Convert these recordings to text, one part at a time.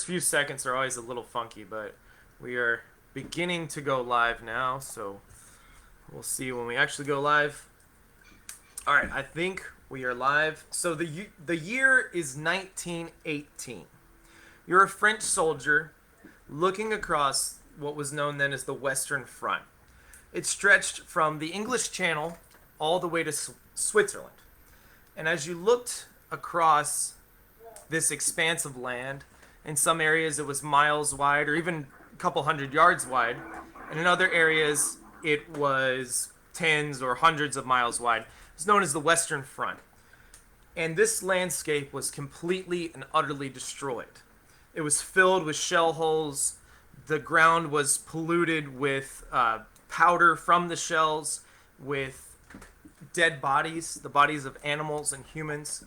few seconds are always a little funky, but we are beginning to go live now, so we'll see when we actually go live. All right, I think we are live. So the year is 1918. You're a French soldier looking across what was known then as the Western Front. It stretched from the English Channel all the way to Switzerland. And as you looked across this expanse of land, in some areas it was miles wide or even a couple hundred yards wide, and in other areas it was tens or hundreds of miles wide. It's known as the Western Front. And this landscape was completely and utterly destroyed. It was filled with shell holes. The ground was polluted with powder from the shells, with dead bodies, the bodies of animals and humans.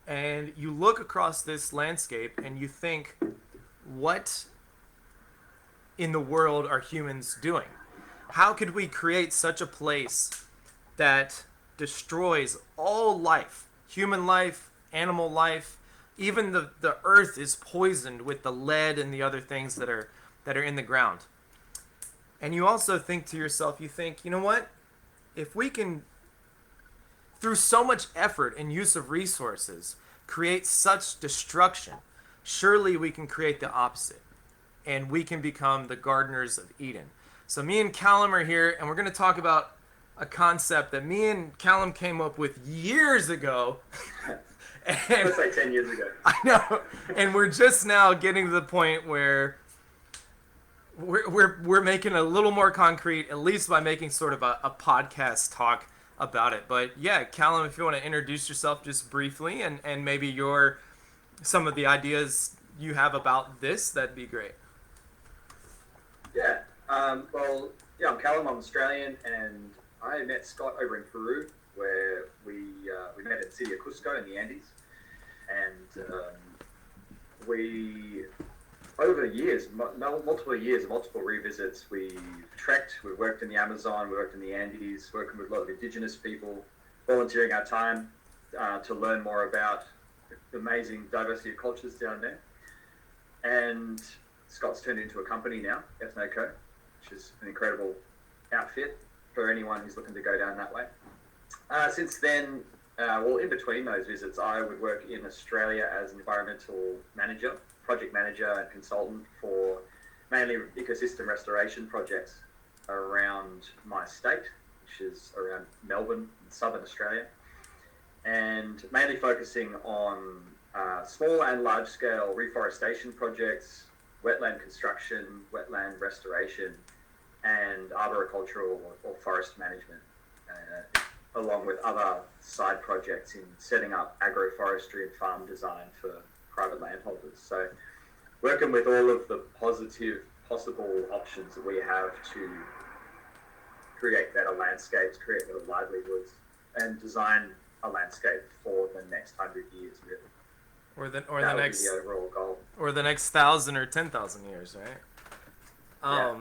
And you look across this landscape and you think, what in the world are humans doing? How could we create such a place that destroys all life, human life, animal life? Even the earth is poisoned with the lead and the other things that are in the ground. And you also think to yourself, you think, you know what? If we can, through so much effort and use of resources, create such destruction, surely we can create the opposite. And we can become the gardeners of Eden. So me and Callum are here, and we're going to talk about a concept that me and Callum came up with years ago. And let's say 10 years ago. I know. And we're just now getting to the point where we're making a little more concrete, at least by making sort of a podcast talk about it. But yeah, Callum, if you want to introduce yourself just briefly and maybe some of the ideas you have about this, that'd be great. Yeah. I'm Callum. I'm Australian, and I met Scott over in Peru, where we met at the city of Cusco in the Andes, and we over the years, multiple years, multiple revisits, we trekked. We worked in the Amazon, we worked in the Andes, working with a lot of indigenous people, volunteering our time to learn more about the amazing diversity of cultures down there. And Scott's turned into a company now, EthnoCO, which is an incredible outfit for anyone who's looking to go down that way. Since then, in between those visits, I would work in Australia as an environmental manager, project manager and consultant for mainly ecosystem restoration projects around my state, which is around Melbourne in southern Australia, and mainly focusing on small and large scale reforestation projects, wetland construction, wetland restoration, and arboricultural or forest management, along with other side projects in setting up agroforestry and farm design for private landholders. So working with all of the positive possible options that we have to create better landscapes, create better livelihoods, and design a landscape for the next 100 years, really. Or the That would next be the overall goal. or the next 1,000 or 10,000 years, right? Yeah.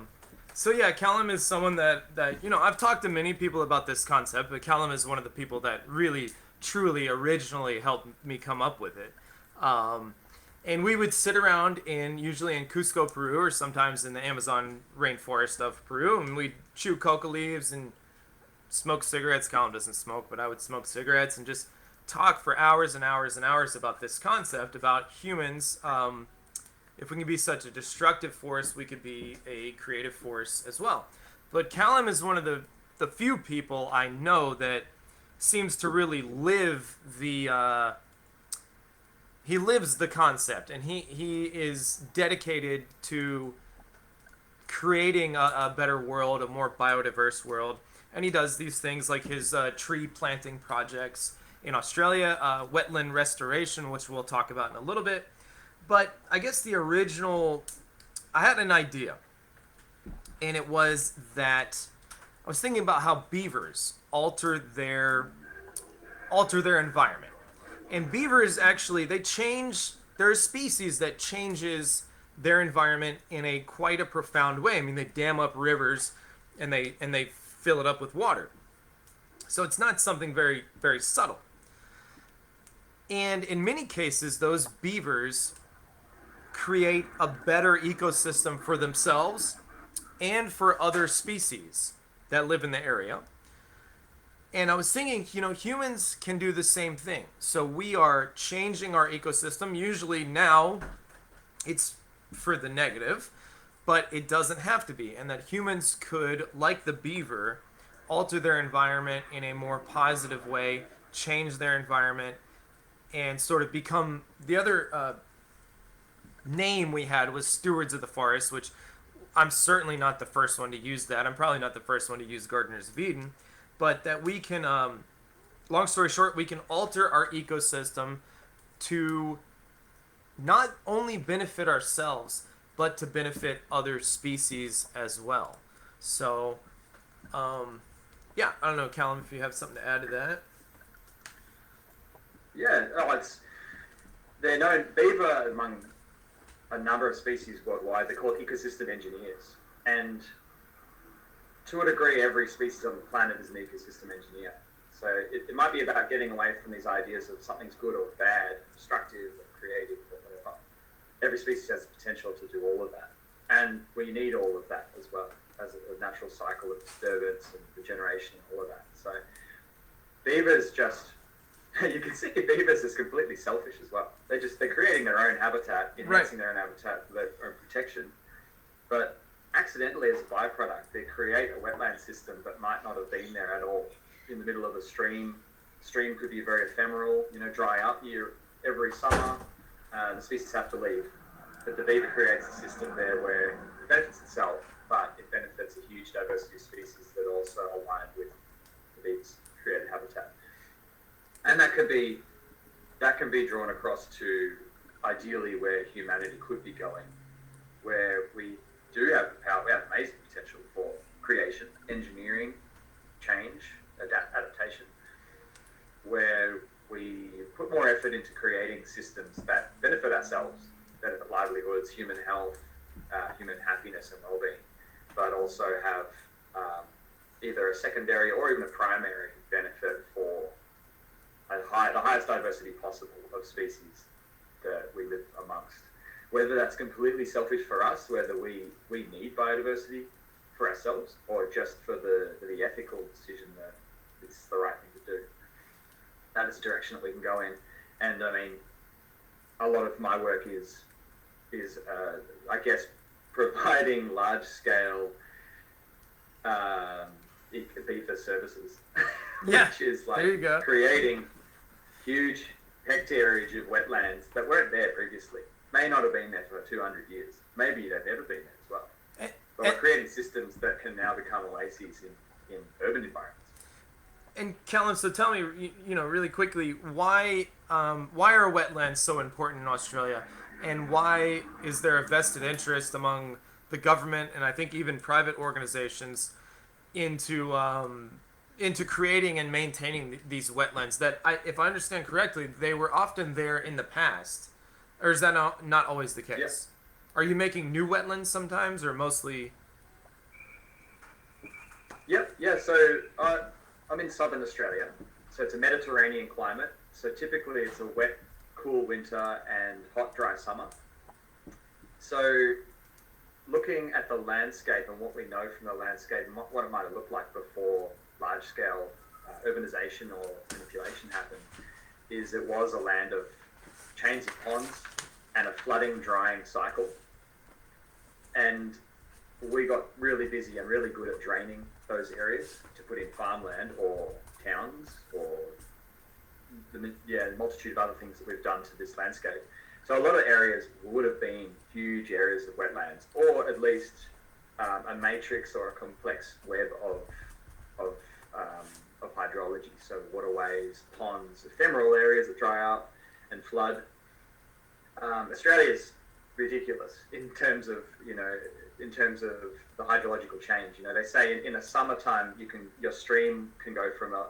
So yeah, Callum is someone that I've talked to many people about this concept, but Callum is one of the people that really, truly, originally helped me come up with it. And we would sit around usually in Cusco, Peru, or sometimes in the Amazon rainforest of Peru, and we'd chew coca leaves and smoke cigarettes. Callum doesn't smoke, but I would smoke cigarettes and just talk for hours and hours and hours about this concept, about humans. If we can be such a destructive force, we could be a creative force as well. But Callum is one of the few people I know that seems to really live he lives the concept, and he is dedicated to creating a better world, a more biodiverse world. And he does these things like his tree planting projects in Australia, wetland restoration, which we'll talk about in a little bit. But I guess I had an idea, and it was that I was thinking about how beavers alter their environment. And beavers actually, they're a species that changes their environment in quite a profound way. I mean, they dam up rivers and they fill it up with water. So it's not something very, very subtle. And in many cases, those beavers create a better ecosystem for themselves and for other species that live in the area. And I was thinking, humans can do the same thing. So we are changing our ecosystem. Usually now it's for the negative, but it doesn't have to be. And that humans could, like the beaver, alter their environment in a more positive way, change their environment, and sort of become the other name we had was stewards of the forest, which I'm certainly not the first one to use that. I'm probably not the first one to use gardeners of Eden, but that we can, long story short, we can alter our ecosystem to not only benefit ourselves, but to benefit other species as well. So, yeah, I don't know, Callum, if you have something to add to that. Yeah, they're known beaver among a number of species worldwide. They're called ecosystem engineers, and to a degree, every species on the planet is an ecosystem engineer. So it might be about getting away from these ideas of something's good or bad, destructive or creative or whatever. Every species has the potential to do all of that, and we need all of that as well as a natural cycle of disturbance and regeneration and all of that. So beavers just you can see beavers as completely selfish as well. They're creating their own habitat, enhancing their own habitat for their own protection, but accidentally as a byproduct, they create a wetland system that might not have been there at all. In the middle of a stream, stream could be very ephemeral, dry up every summer. The species have to leave, but the beaver creates a system there where it benefits itself, but it benefits a huge diversity of species that also align with the beaver's created habitat. And that can be drawn across to ideally where humanity could be going, where we do have the power, we have amazing potential for creation, engineering, change, adaptation, where we put more effort into creating systems that benefit ourselves, benefit livelihoods, human health, human happiness and well-being, but also have either a secondary or even a primary benefit for the highest diversity possible of species that we live amongst. Whether that's completely selfish for us, whether we need biodiversity for ourselves, or just for the ethical decision that it's the right thing to do. That is the direction that we can go in. And I mean, a lot of my work is I guess, providing large-scale beaver services, Yeah, which is there you go. creating huge hectareage of wetlands that weren't there previously. May not have been there for 200 years. Maybe they've never been there as well. But we're creating systems that can now become oases in urban environments. And Callum, so tell me, really quickly, why are wetlands so important in Australia, and why is there a vested interest among the government and I think even private organizations into creating and maintaining these wetlands? That, if I understand correctly, they were often there in the past, or is that not always the case? Yes. Are you making new wetlands sometimes, or mostly? Yep. Yeah. So I'm in southern Australia, so it's a Mediterranean climate. So typically it's a wet, cool winter and hot, dry summer. So looking at the landscape and what we know from the landscape and what it might have looked like before large-scale urbanization or manipulation happened, is it was a land of chains of ponds and a flooding, drying cycle. And we got really busy and really good at draining those areas to put in farmland or towns or the multitude of other things that we've done to this landscape. So a lot of areas would have been huge areas of wetlands, or at least a matrix or a complex web of hydrology. So waterways, ponds, ephemeral areas that dry up and flood. Australia is ridiculous in terms of the hydrological change. They say in a summertime your stream can go from a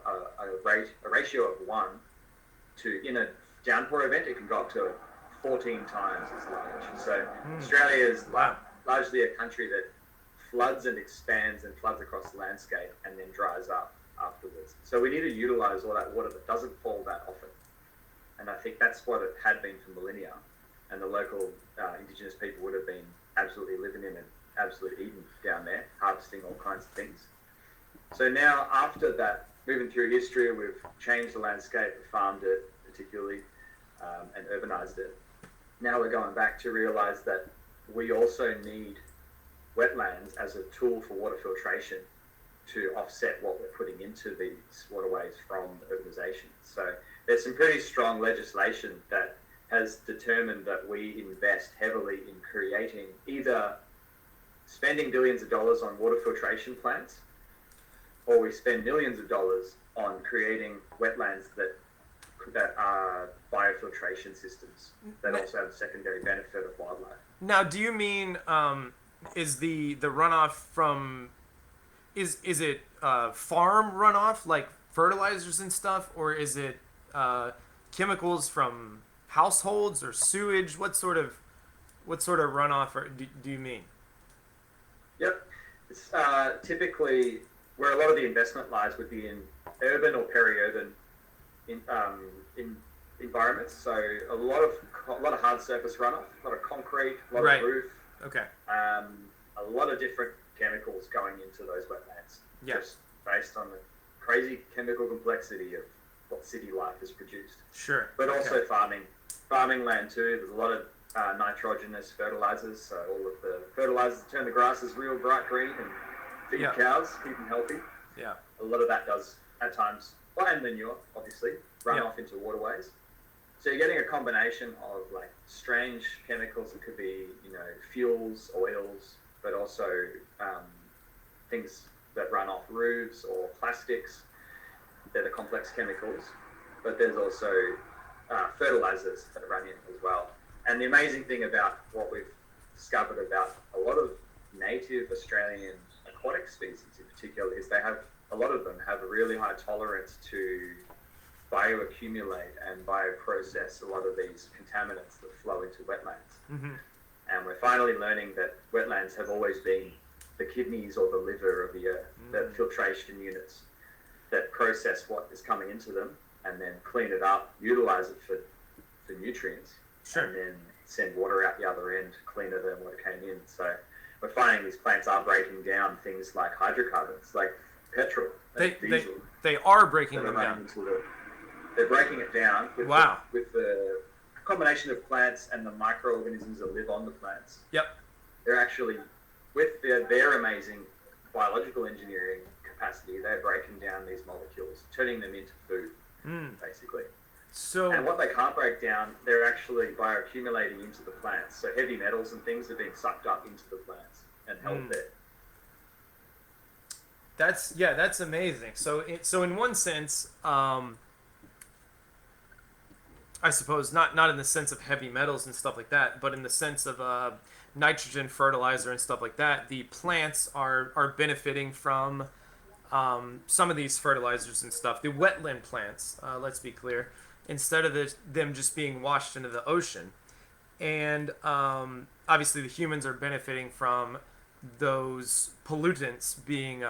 ratio of 1 to, in a downpour event, it can go up to 14 times as large. So Australia is largely a country that floods and expands and floods across the landscape and then dries up afterwards. So we need to utilize all that water that doesn't fall that often. And I think that's what it had been for millennia. and the local indigenous people would have been absolutely living in an absolute Eden down there, harvesting all kinds of things. So now, after that, moving through history, we've changed the landscape, farmed it particularly, and urbanized it. Now we're going back to realize that we also need wetlands as a tool for water filtration to offset what we're putting into these waterways from urbanization. So there's some pretty strong legislation that has determined that we invest heavily in creating either spending billions of dollars on water filtration plants, or we spend millions of dollars on creating wetlands that are biofiltration systems that also have a secondary benefit of wildlife. Now, do you mean is the runoff from is it farm runoff like fertilizers and stuff, or is it chemicals from households or sewage? What sort of runoff do you mean? Yep, it's typically where a lot of the investment lies would be in urban or peri-urban in environments. So a lot of hard surface runoff, a lot of concrete, a lot of roof. Okay. A lot of different chemicals going into those wetlands. Yes. Just based on the crazy chemical complexity of what city life has produced. Sure. But also farming land too. There's a lot of nitrogenous fertilizers. So all of the fertilizers turn the grasses real bright green and feed cows, keep them healthy. Yeah. A lot of that does at times, and manure obviously, run off into waterways. So you're getting a combination of like strange chemicals that could be, fuels, oils, but also things that run off roofs or plastics. They're the complex chemicals, but there's also fertilizers that run in as well. And the amazing thing about what we've discovered about a lot of native Australian aquatic species in particular is a lot of them have a really high tolerance to bioaccumulate and bioprocess a lot of these contaminants that flow into wetlands. Mm-hmm. And we're finally learning that wetlands have always been the kidneys or the liver of the earth, the filtration units that process what is coming into them and then clean it up, utilize it for nutrients, and then send water out the other end cleaner than what it came in. So we're finding these plants are breaking down things like hydrocarbons, like petrol, diesel. They are breaking them down. They're breaking it down with the combination of plants and the microorganisms that live on the plants. Yep. They're actually, with their amazing biological engineering capacity, they're breaking down these molecules, turning them into food, basically. And what they can't break down, they're actually bioaccumulating into the plants. So heavy metals and things are being sucked up into the plants and held there. That's amazing. So in one sense, I suppose not in the sense of heavy metals and stuff like that, but in the sense of nitrogen fertilizer and stuff like that, the plants are benefiting from some of these fertilizers and stuff. The wetland plants, let's be clear, instead of them just being washed into the ocean. And obviously the humans are benefiting from those pollutants being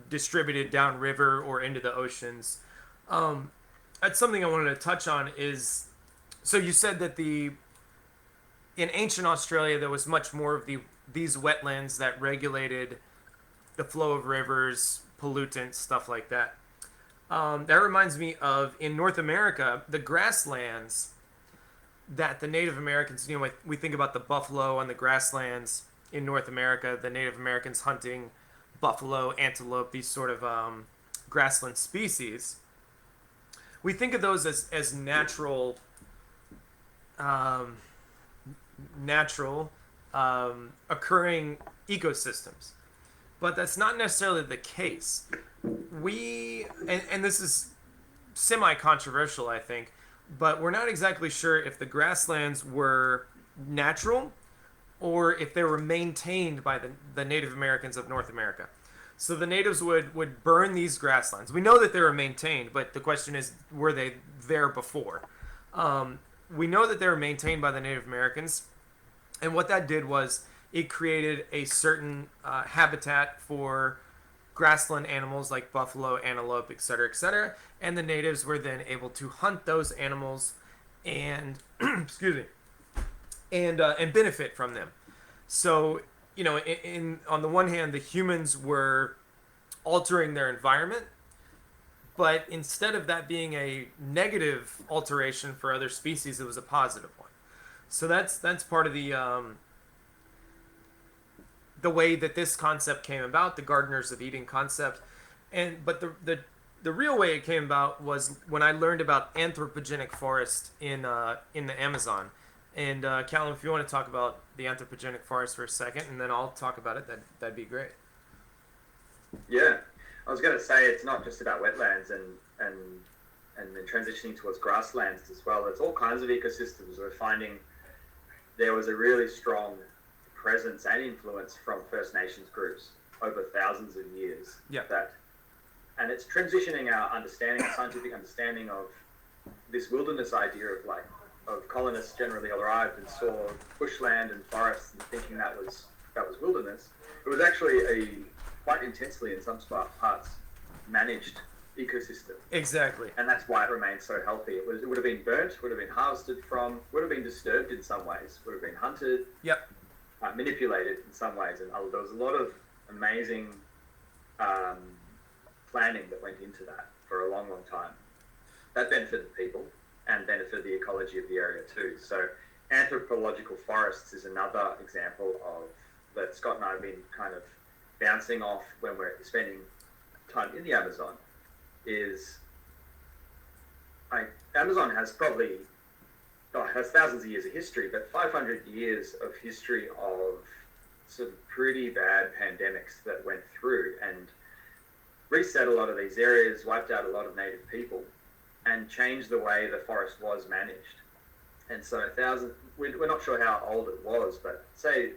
distributed downriver or into the oceans. That's something I wanted to touch on is, so you said that in ancient Australia there was much more of these wetlands that regulated the flow of rivers, pollutants, stuff like that. That reminds me of, in North America, the grasslands that the Native Americans, we think about the buffalo on the grasslands in North America, the Native Americans hunting buffalo, antelope, these sort of grassland species. We think of those as natural occurring ecosystems. But that's not necessarily the case. And this is semi-controversial, I think, but we're not exactly sure if the grasslands were natural or if they were maintained by the Native Americans of North America. So the natives would burn these grasslands. We know that they were maintained, but the question is, were they there before? We know that they were maintained by the Native Americans, and what that did was it created a certain habitat for grassland animals like buffalo, antelope, etc., and the natives were then able to hunt those animals and excuse me, and benefit from them. So, in on the one hand, the humans were altering their environment, but instead of that being a negative alteration for other species, it was a positive one. So that's part of the way that this concept came about, the Gardeners of Eden concept. But the real way it came about was when I learned about anthropogenic forest in the Amazon. And Callum, if you want to talk about the anthropogenic forest for a second, and then I'll talk about it, that'd be great. Yeah, I was going to say it's not just about wetlands and then transitioning towards grasslands as well. There's all kinds of ecosystems. We're finding there was a really strong presence and influence from First Nations groups over thousands of years. Yeah. And it's transitioning our understanding, our scientific understanding of this wilderness idea of colonists generally arrived and saw bushland and forests and thinking that was wilderness. It was actually a quite intensely in some parts managed ecosystem. Exactly. And that's why it remains so healthy. It would have been burnt, would have been harvested from, would have been disturbed in some ways, would have been hunted, Yep. Manipulated in some ways. And there was a lot of amazing planning that went into that for a long, long time. That benefited people and benefited the ecology of the area too. So anthropological forests is another example of that Scott and I have been kind of bouncing off when we're spending time in the Amazon. Amazon has has thousands of years of history, but 500 years of history of sort of pretty bad pandemics that went through and reset a lot of these areas, wiped out a lot of native people, and changed the way the forest was managed. And so we're not sure how old it was, but say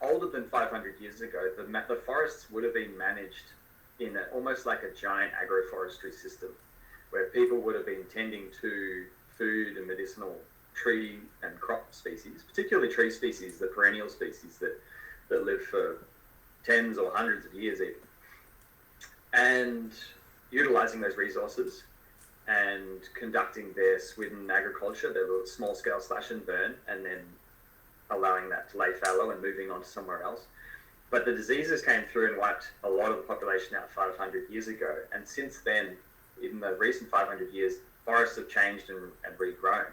older than 500 years ago, the forests would have been managed in almost like a giant agroforestry system, where people would have been tending to food and medicinal tree and crop species, particularly tree species, the perennial species that live for tens or hundreds of years even, and utilizing those resources and conducting their swidden agriculture, their little small scale slash and burn, and then allowing that to lay fallow and moving on to somewhere else. But the diseases came through and wiped a lot of the population out 500 years ago. And since then, in the recent 500 years, forests have changed and regrown.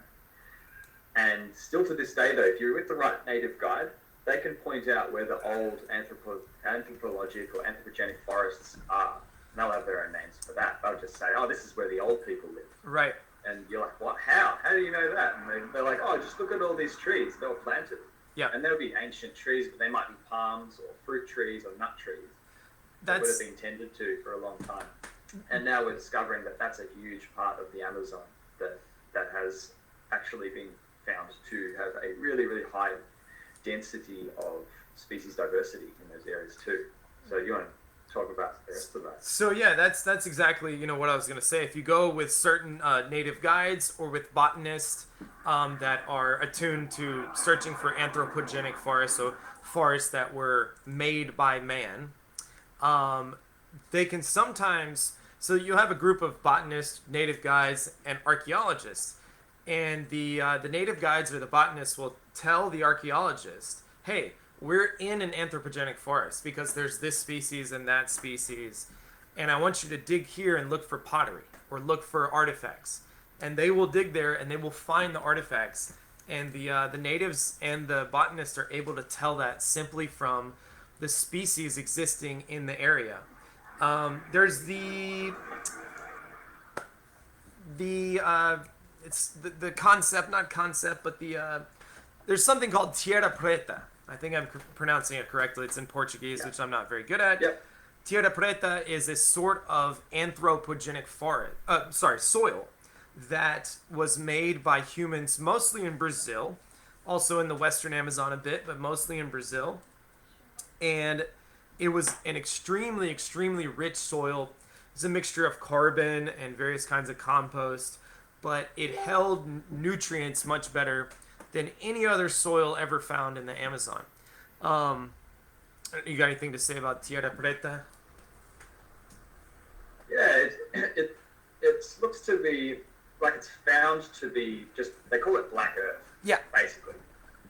And still to this day, though, if you're with the right native guide, they can point out where the old anthropological, anthropogenic forests are. And they'll have their own names for that. They'll just say, oh, this is where the old people live. Right. And you're like, what? How? How do you know that? And they're like, oh, just look at all these trees. They were planted. Yeah. And there'll be ancient trees, but they might be palms or fruit trees or nut trees that would have been tended to for a long time. And now we're discovering that that's a huge part of the Amazon that has actually been found to have a really, really high density of species diversity in those areas too. So you want to talk about the rest of that? So yeah, that's exactly what I was gonna say. If you go with certain native guides or with botanists that are attuned to searching for anthropogenic forests, so forests that were made by man, they can sometimes. So you have a group of botanists, native guides, and archaeologists, and the native guides or the botanists will tell the archaeologist, "Hey, we're in an anthropogenic forest because there's this species and that species, and I want you to dig here and look for pottery or look for artifacts." And they will dig there and they will find the artifacts, and the natives and the botanists are able to tell that simply from the species existing in the area. There's it's the concept, not concept, but there's something called tierra preta. I think I'm pronouncing it correctly. It's in Portuguese, which I'm not very good at. Yep. Tierra preta is a sort of anthropogenic soil that was made by humans, mostly in Brazil, also in the Western Amazon a bit, but mostly in Brazil. And it was an extremely, extremely rich soil. It's a mixture of carbon and various kinds of compost, but it held nutrients much better than any other soil ever found in the Amazon. You got anything to say about Tierra Preta? Yeah, it looks to be like it's found to be just, they call it black earth. Yeah. Basically.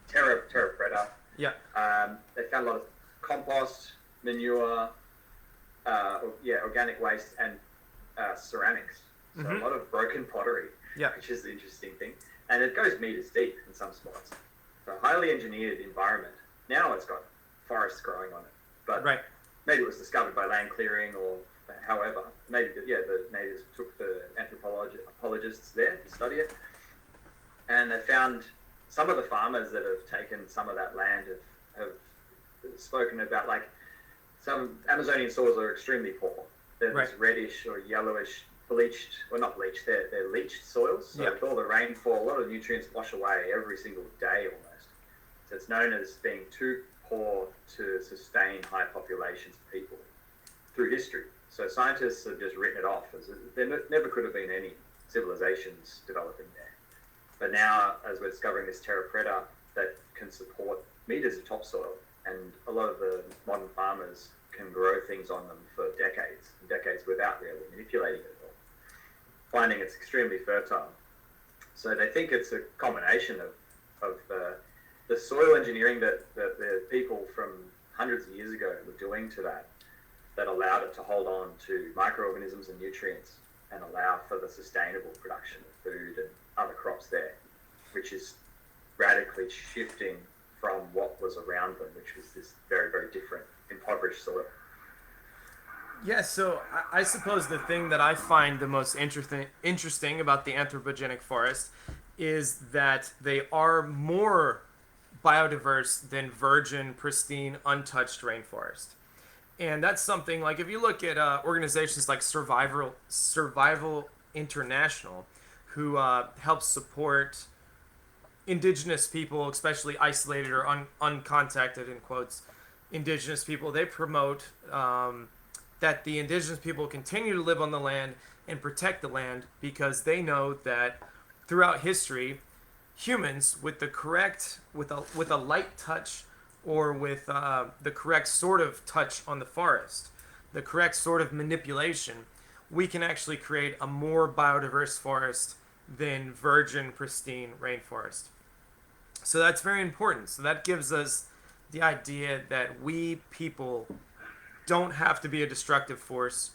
terra preta. Yeah. They found a lot of compost, manure, organic waste, and ceramics. So a lot of broken pottery, which is the interesting thing. And it goes meters deep in some spots. So a highly engineered environment. Now it's got forests growing on it. But maybe it was discovered by land clearing or however. Maybe the natives took the anthropologists there to study it. And they found some of the farmers that have taken some of that land have spoken about, like, some Amazonian soils are extremely poor. They're this reddish or yellowish, bleached, well, not bleached, they're leached soils. So with all the rainfall, a lot of nutrients wash away every single day almost. So it's known as being too poor to sustain high populations of people through history. So scientists have just written it off as there never could have been any civilizations developing there. But now, as we're discovering this terra preta that can support meters of topsoil, and a lot of the modern farmers can grow things on them for decades and decades without really manipulating it at all, finding it's extremely fertile. So they think it's a combination of the soil engineering that the people from hundreds of years ago were doing to that allowed it to hold on to microorganisms and nutrients and allow for the sustainable production of food and other crops there, which is radically shifting from what was around them, which was this very, very different, impoverished soil. Yeah, so I suppose the thing that I find the most interesting about the anthropogenic forest is that they are more biodiverse than virgin, pristine, untouched rainforest. And that's something, like, if you look at organizations like Survival International, who help support indigenous people, especially isolated or uncontacted, in quotes, indigenous people, they promote that the indigenous people continue to live on the land and protect the land because they know that throughout history, humans with the correct, with a light touch or with the correct sort of touch on the forest, the correct sort of manipulation, we can actually create a more biodiverse forest than virgin, pristine rainforest. So that's very important. So that gives us the idea that we people don't have to be a destructive force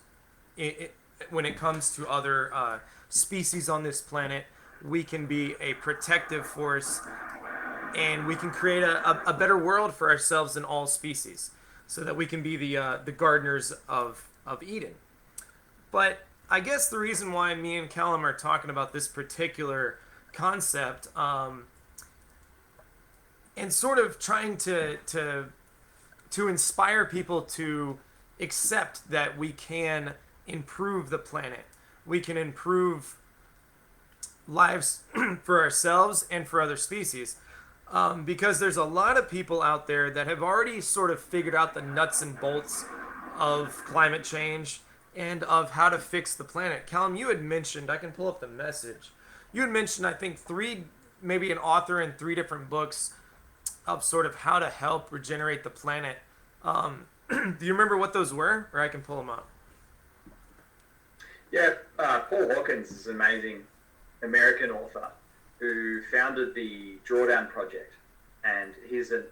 when it comes to other species on this planet. We can be a protective force, and we can create a better world for ourselves and all species, so that we can be the gardeners of Eden. But I guess the reason why me and Callum are talking about this particular concept, and sort of trying to inspire people to accept that we can improve the planet, we can improve lives for ourselves and for other species, because there's a lot of people out there that have already sort of figured out the nuts and bolts of climate change and of how to fix the planet. Callum, you had mentioned, I can pull up the message, you had mentioned, I think, maybe an author in 3 different books of sort of how to help regenerate the planet. Do you remember what those were? Or I can pull them up. Yeah, Paul Hawkins is an amazing American author who founded the Drawdown Project, and he's an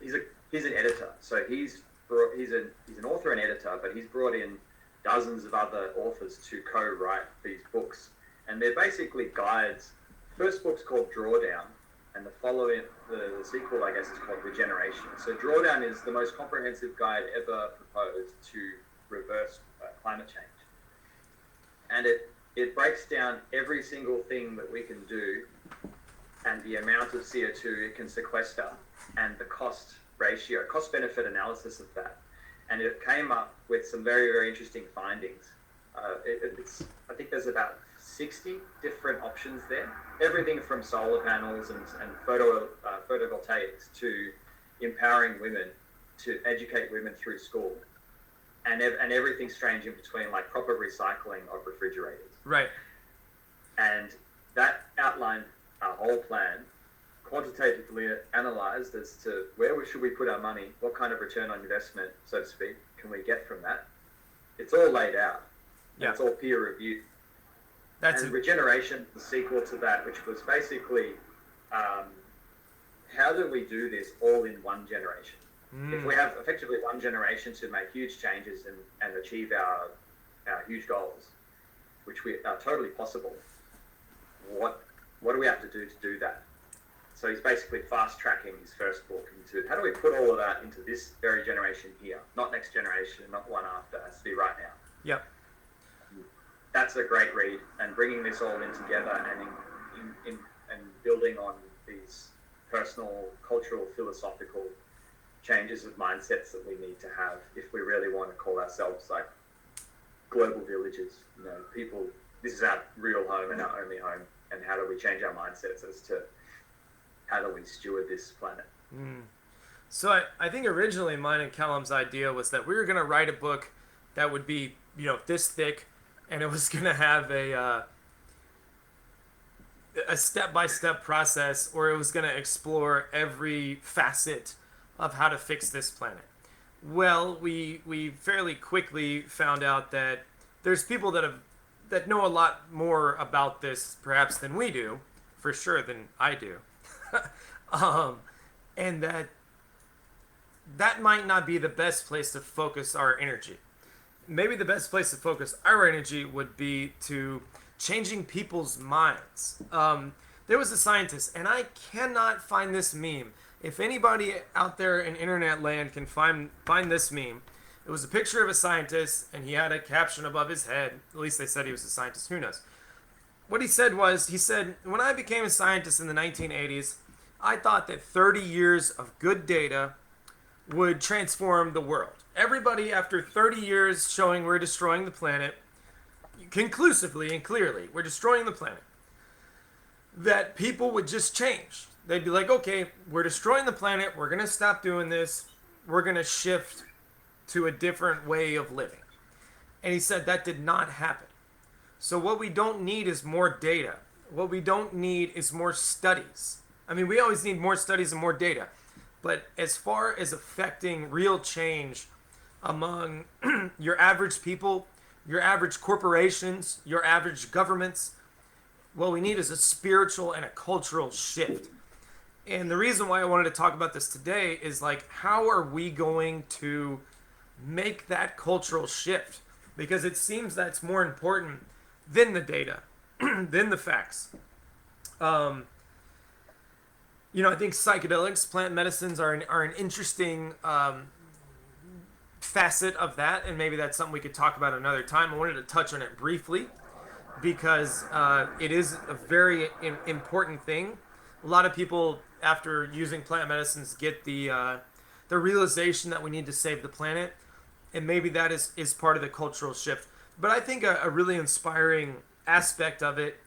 editor. So he's an author and editor, but he's brought in dozens of other authors to co-write these books, and they're basically guides. First book's called Drawdown, and the sequel, I guess, is called Regeneration. So Drawdown is the most comprehensive guide ever proposed to reverse climate change. And it breaks down every single thing that we can do and the amount of CO2 it can sequester and the cost benefit analysis of that. And it came up with some very, very interesting findings. I think there's about 60 different options there. Everything from solar panels and photovoltaics to empowering women, to educate women through school, and everything strange in between, like proper recycling of refrigerators. Right. And that outlined our whole plan, quantitatively analyzed as to where should we put our money, what kind of return on investment, so to speak, can we get from that. It's all laid out. Yeah. It's all peer reviewed. Regeneration, the sequel to that, which was basically how do we do this all in one generation? If we Mm. have effectively one generation to make huge changes and achieve our huge goals, which we are totally possible, what do we have to do that? So he's basically fast tracking his first book into how do we put all of that into this very generation here, not next generation, not one after, it has to be right now. Yep. That's a great read, and bringing this all in together and building on these personal, cultural, philosophical changes of mindsets that we need to have if we really want to call ourselves like global villages. You know, people, this is our real home and our only home, and how do we change our mindsets as to how do we steward this planet? Mm. So I think originally mine and Callum's idea was that we were going to write a book that would be, this thick, and it was going to have a step-by-step process, or it was going to explore every facet of how to fix this planet. Well, we fairly quickly found out that there's people that know a lot more about this perhaps than we do, for sure than I do, and that might not be the best place to focus our energy. Maybe the best place to focus our energy would be to changing people's minds. There was a scientist, and I cannot find this meme. If anybody out there in internet land can find this meme, it was a picture of a scientist, and he had a caption above his head. At least they said he was a scientist. Who knows? What he said, when I became a scientist in the 1980s, I thought that 30 years of good data would transform the world. Everybody, after 30 years showing we're destroying the planet, conclusively and clearly, we're destroying the planet, that people would just change. They'd be like, okay, we're destroying the planet, we're going to stop doing this, we're going to shift to a different way of living. And he said that did not happen. So what we don't need is more data. What we don't need is more studies. I mean, we always need more studies and more data. But as far as affecting real change among your average people, your average corporations, your average governments, what we need is a spiritual and a cultural shift. And the reason why I wanted to talk about this today is like, how are we going to make that cultural shift? Because it seems that's more important than the data, than the facts. I think psychedelics, plant medicines are an interesting facet of that, and maybe that's something we could talk about another time. I wanted to touch on it briefly because it is a very important thing. A lot of people, after using plant medicines, get the realization that we need to save the planet, and maybe that is part of the cultural shift. But I think a really inspiring aspect of it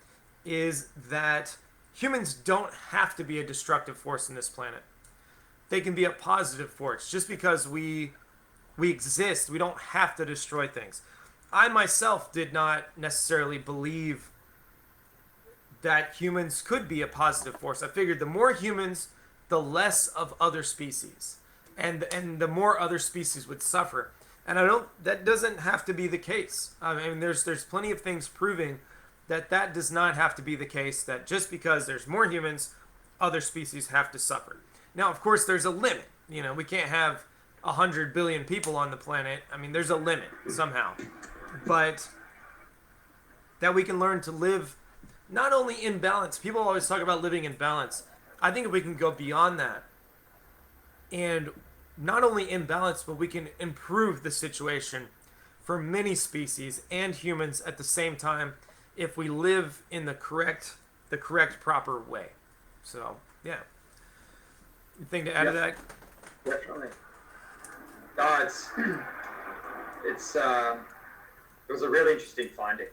is that humans don't have to be a destructive force in this planet. They can be a positive force. Just because we exist, we don't have to destroy things. I myself did not necessarily believe that humans could be a positive force. I figured the more humans, the less of other species, and the more other species would suffer. And that doesn't have to be the case. I mean, there's plenty of things proving that does not have to be the case, that just because there's more humans, other species have to suffer. Now, of course, there's a limit. We can't have 100 billion people on the planet. I mean, there's a limit somehow. But that we can learn to live not only in balance. People always talk about living in balance. I think if we can go beyond that and not only in balance, but we can improve the situation for many species and humans at the same time if we live in the correct proper way. So yeah, anything to add to that? Definitely. No, it was a really interesting finding.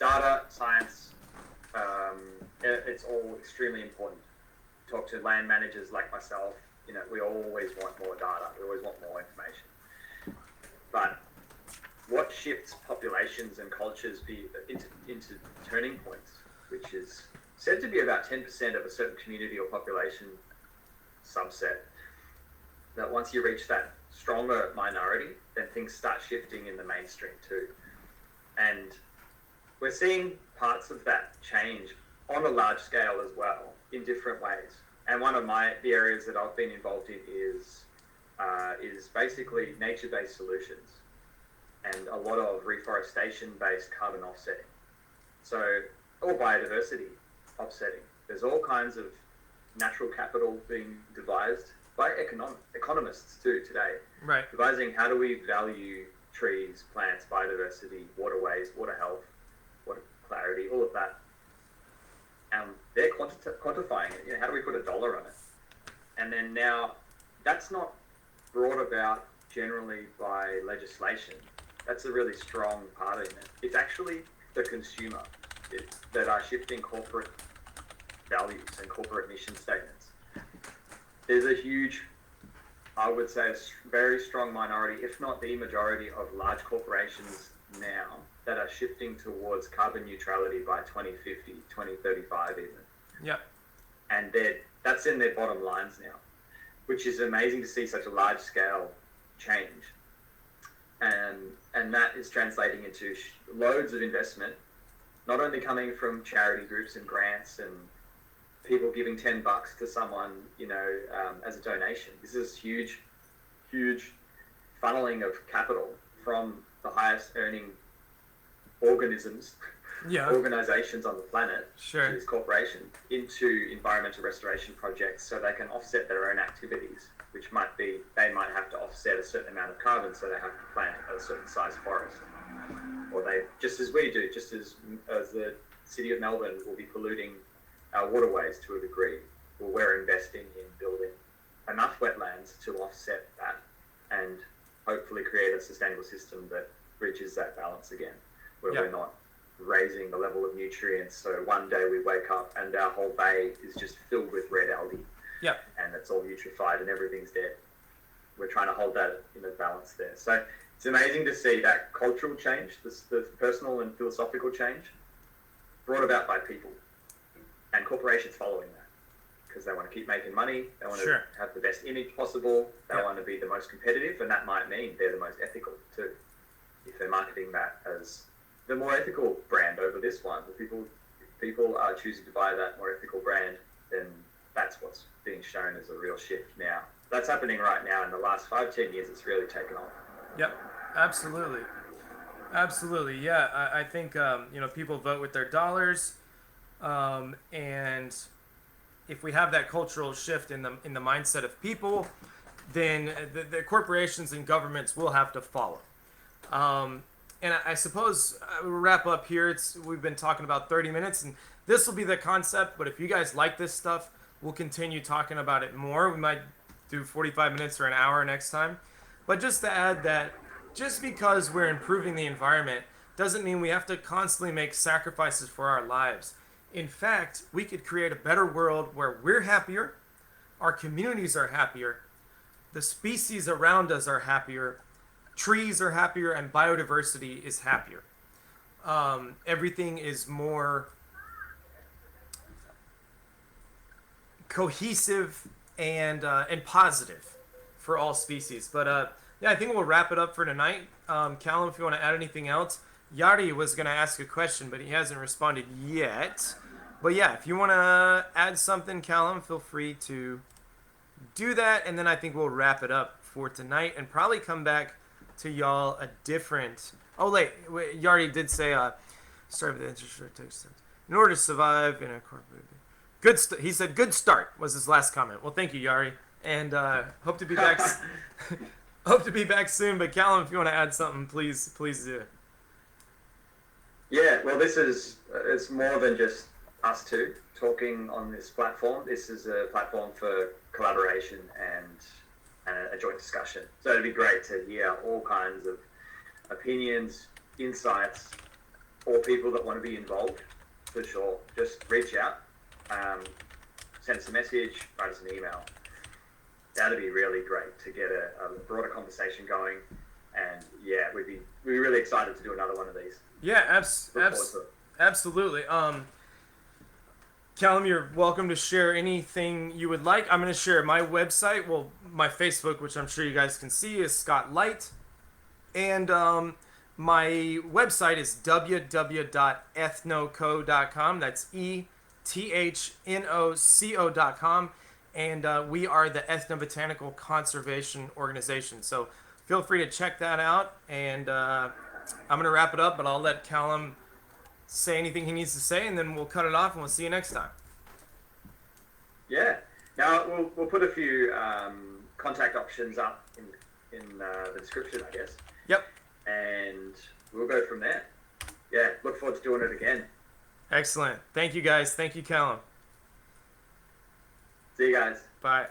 Data science, it's all extremely important. Talk to land managers like myself. We always want more data. We always want more information. But what shifts populations and cultures into turning points, which is said to be about 10% of a certain community or population subset, that once you reach that stronger minority, then things start shifting in the mainstream too. And we're seeing parts of that change on a large scale as well in different ways. And one of the areas that I've been involved in is basically nature-based solutions and a lot of reforestation-based carbon offsetting. So, or biodiversity offsetting. There's all kinds of natural capital being devised by economists too today. Right. Devising how do we value trees, plants, biodiversity, waterways, water health, water clarity, all of that. And they're quantifying it. You know, how do we put a dollar on it? And then now, that's not brought about generally by legislation. That's a really strong part of it. It's actually the consumer that are shifting corporate values and corporate mission statements. There's a huge, I would say, a very strong minority, if not the majority, of large corporations now that are shifting towards carbon neutrality by 2050, 2035 even. Yeah. And that's in their bottom lines now, which is amazing to see such a large scale change. And that is translating into loads of investment, not only coming from charity groups and grants and people giving $10 to someone, as a donation. This is huge funneling of capital from the highest earning organisms, organizations on the planet, sure, these corporations, into environmental restoration projects so they can offset their own activities, which might be, they might have to offset a certain amount of carbon, so they have to plant a certain size forest. Or they, just as we do, just as the city of Melbourne will be polluting our waterways to a degree, well, we're investing in building enough wetlands to offset that and hopefully create a sustainable system that bridges that balance again, where we're not raising the level of nutrients. So one day we wake up and our whole bay is just filled with red algae. Yep. And it's all eutrophied and everything's dead. We're trying to hold that in a balance there. So it's amazing to see that cultural change, the personal and philosophical change, brought about by people and corporations following that because they want to keep making money. They want to have the best image possible. They want to be the most competitive, and that might mean they're the most ethical too. If they're marketing that as the more ethical brand over this one, if people are choosing to buy that more ethical brand, then that's what's being shown as a real shift now. That's happening right now. In the last 5-10 years, it's really taken off. Yep, absolutely. Absolutely, yeah. I think, people vote with their dollars, and if we have that cultural shift in the mindset of people, then the corporations and governments will have to follow. And I suppose we'll wrap up here. We've been talking about 30 minutes, and this will be the concept, but if you guys like this stuff, we'll continue talking about it more. We might do 45 minutes or an hour next time. But just to add that just because we're improving the environment doesn't mean we have to constantly make sacrifices for our lives. In fact, we could create a better world where we're happier, our communities are happier, the species around us are happier, trees are happier, and biodiversity is happier. Everything is more cohesive and positive for all species. But I think we'll wrap it up for tonight. Callum, if you want to add anything else. Yari was going to ask a question, but he hasn't responded yet. But yeah, if you want to add something, Callum, feel free to do that. And then I think we'll wrap it up for tonight and probably come back to y'all a different... Oh, wait, Yari did say, sorry for the interest rate text. In order to survive in a corporate... He said, good start was his last comment. Well, thank you, Yari. And hope to be back hope to be back soon. But Callum, if you want to add something, please do. Yeah, well, it's more than just us two talking on this platform. This is a platform for collaboration and a joint discussion. So it'd be great to hear all kinds of opinions, insights, or people that want to be involved, for sure. Just reach out. Send us a message, write us an email. That'd be really great to get a broader conversation going. And yeah, we'd be really excited to do another one of these. Yeah, absolutely. Callum, you're welcome to share anything you would like. I'm going to share my website. Well, my Facebook, which I'm sure you guys can see, is Scott Light. And my website is www.ethnoco.com. That's ETHNOCO.com. and we are the Ethnobotanical Conservation Organization. So feel free to check that out. And I'm going to wrap it up, but I'll let Callum say anything he needs to say, and then we'll cut it off, and we'll see you next time. Yeah. Now we'll put a few contact options up in the description, I guess. Yep. And we'll go from there. Yeah. Look forward to doing it again. Excellent. Thank you, guys. Thank you, Callum. See you guys. Bye.